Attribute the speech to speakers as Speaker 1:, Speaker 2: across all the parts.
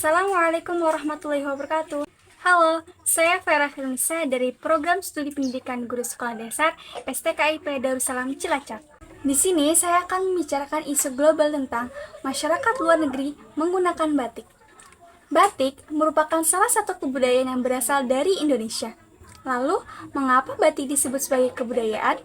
Speaker 1: Assalamualaikum warahmatullahi wabarakatuh. Halo, saya Vera Firnisa dari Program Studi Pendidikan Guru Sekolah Dasar STKIP Darussalam Cilacap. Di sini saya akan membicarakan isu global tentang masyarakat luar negeri menggunakan batik. Batik merupakan salah satu kebudayaan yang berasal dari Indonesia. Lalu, mengapa batik disebut sebagai kebudayaan?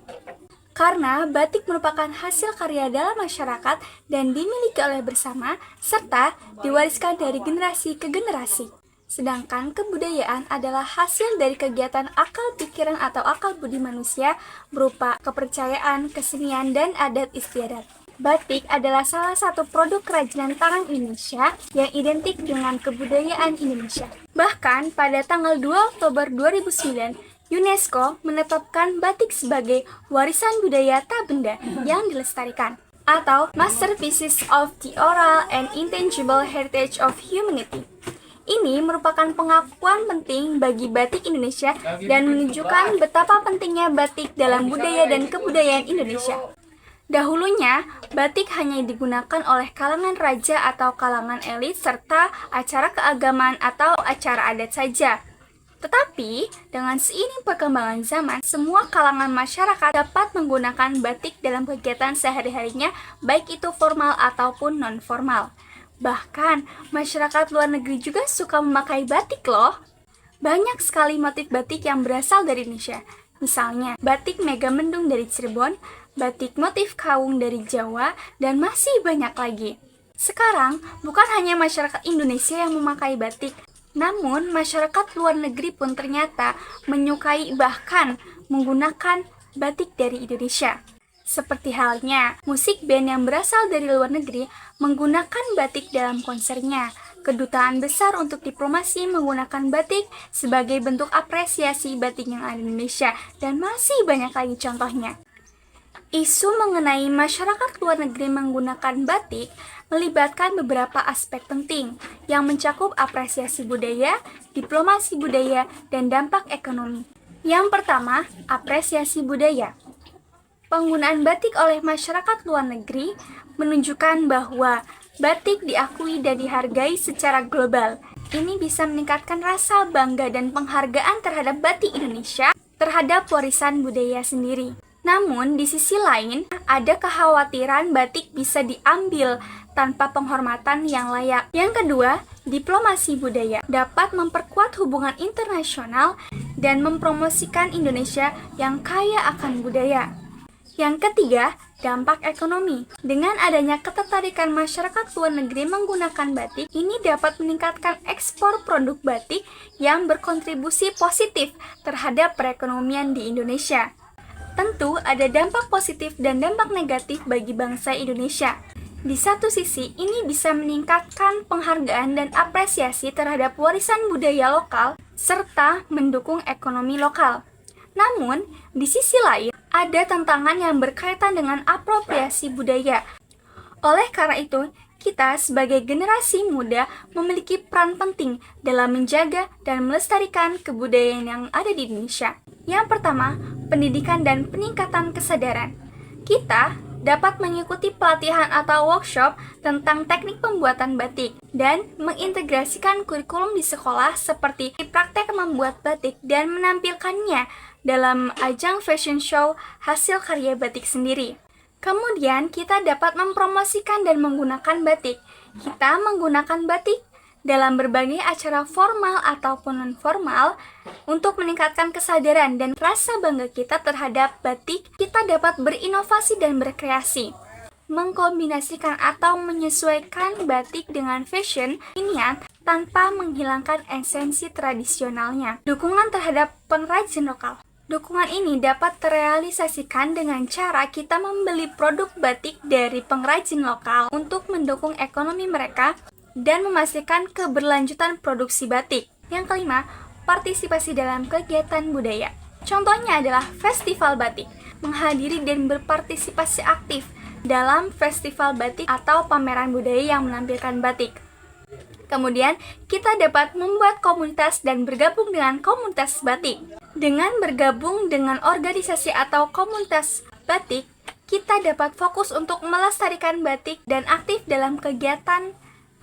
Speaker 1: Karena batik merupakan hasil karya dalam masyarakat dan dimiliki oleh bersama, serta diwariskan dari generasi ke generasi. Sedangkan kebudayaan adalah hasil dari kegiatan akal pikiran atau akal budi manusia berupa kepercayaan, kesenian, dan adat istiadat. Batik adalah salah satu produk kerajinan tangan Indonesia yang identik dengan kebudayaan Indonesia. Bahkan pada tanggal 2 Oktober 2009, UNESCO menetapkan batik sebagai warisan budaya tak benda yang dilestarikan, atau Masterpieces of the Oral and Intangible Heritage of Humanity. Ini merupakan pengakuan penting bagi batik Indonesia dan menunjukkan betapa pentingnya batik dalam budaya dan kebudayaan Indonesia. Dahulunya, batik hanya digunakan oleh kalangan raja atau kalangan elit serta acara keagamaan atau acara adat saja. Tetapi, dengan seiring perkembangan zaman, semua kalangan masyarakat dapat menggunakan batik dalam kegiatan sehari-harinya, baik itu formal ataupun non-formal. Bahkan, masyarakat luar negeri juga suka memakai batik loh. Banyak sekali motif batik yang berasal dari Indonesia. Misalnya, batik Megamendung dari Cirebon, batik motif Kawung dari Jawa, dan masih banyak lagi. Sekarang, bukan hanya masyarakat Indonesia yang memakai batik, namun, masyarakat luar negeri pun ternyata menyukai bahkan menggunakan batik dari Indonesia. Seperti halnya, musik band yang berasal dari luar negeri menggunakan batik dalam konsernya. Kedutaan besar untuk diplomasi menggunakan batik sebagai bentuk apresiasi batik yang ada di Indonesia, dan masih banyak lagi contohnya. Isu mengenai masyarakat luar negeri menggunakan batik melibatkan beberapa aspek penting yang mencakup apresiasi budaya, diplomasi budaya, dan dampak ekonomi. Yang pertama, apresiasi budaya. Penggunaan batik oleh masyarakat luar negeri menunjukkan bahwa batik diakui dan dihargai secara global. Ini bisa meningkatkan rasa bangga dan penghargaan terhadap batik Indonesia terhadap warisan budaya sendiri. Namun, di sisi lain, ada kekhawatiran batik bisa diambil tanpa penghormatan yang layak. Yang kedua, diplomasi budaya dapat memperkuat hubungan internasional dan mempromosikan Indonesia yang kaya akan budaya. Yang ketiga, dampak ekonomi. Dengan adanya ketertarikan masyarakat luar negeri menggunakan batik, ini dapat meningkatkan ekspor produk batik yang berkontribusi positif terhadap perekonomian di Indonesia. Tentu ada dampak positif dan dampak negatif bagi bangsa Indonesia. Di satu sisi, ini bisa meningkatkan penghargaan dan apresiasi terhadap warisan budaya lokal, serta mendukung ekonomi lokal. Namun, di sisi lain, ada tantangan yang berkaitan dengan apropriasi budaya. Oleh karena itu, kita sebagai generasi muda memiliki peran penting dalam menjaga dan melestarikan kebudayaan yang ada di Indonesia. Yang pertama, pendidikan dan peningkatan kesadaran. Kita dapat mengikuti pelatihan atau workshop tentang teknik pembuatan batik dan mengintegrasikan kurikulum di sekolah seperti praktek membuat batik dan menampilkannya dalam ajang fashion show hasil karya batik sendiri. Kemudian, kita dapat mempromosikan dan menggunakan batik. Kita menggunakan batik dalam berbagai acara formal ataupun non-formal untuk meningkatkan kesadaran dan rasa bangga kita terhadap batik. Kita dapat berinovasi dan berkreasi, mengkombinasikan atau menyesuaikan batik dengan fashion kekinian tanpa menghilangkan esensi tradisionalnya. Dukungan terhadap pengrajin lokal. Dukungan ini dapat terrealisasikan dengan cara kita membeli produk batik dari pengrajin lokal untuk mendukung ekonomi mereka dan memastikan keberlanjutan produksi batik. Yang kelima, partisipasi dalam kegiatan budaya. Contohnya adalah festival batik, menghadiri dan berpartisipasi aktif dalam festival batik atau pameran budaya yang menampilkan batik. Kemudian, kita dapat membuat komunitas dan bergabung dengan komunitas batik. Dengan bergabung dengan organisasi atau komunitas batik, kita dapat fokus untuk melestarikan batik dan aktif dalam kegiatan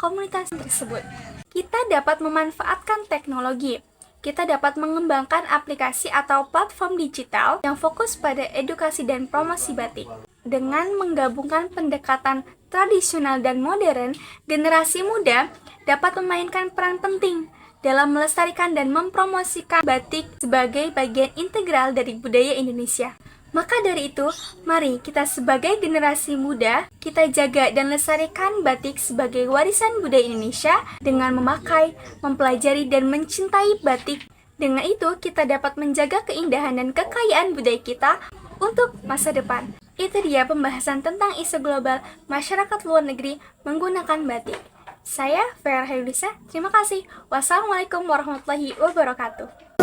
Speaker 1: komunitas tersebut. Kita dapat memanfaatkan teknologi. Kita dapat mengembangkan aplikasi atau platform digital yang fokus pada edukasi dan promosi batik. Dengan menggabungkan pendekatan tradisional dan modern, generasi muda dapat memainkan peran penting dalam melestarikan dan mempromosikan batik sebagai bagian integral dari budaya Indonesia. Maka dari itu, mari kita sebagai generasi muda, kita jaga dan lestarikan batik sebagai warisan budaya Indonesia dengan memakai, mempelajari, dan mencintai batik. Dengan itu, kita dapat menjaga keindahan dan kekayaan budaya kita untuk masa depan. Itu dia pembahasan tentang isu global masyarakat luar negeri menggunakan batik. Saya Vera Helisa, terima kasih. Wassalamualaikum warahmatullahi wabarakatuh.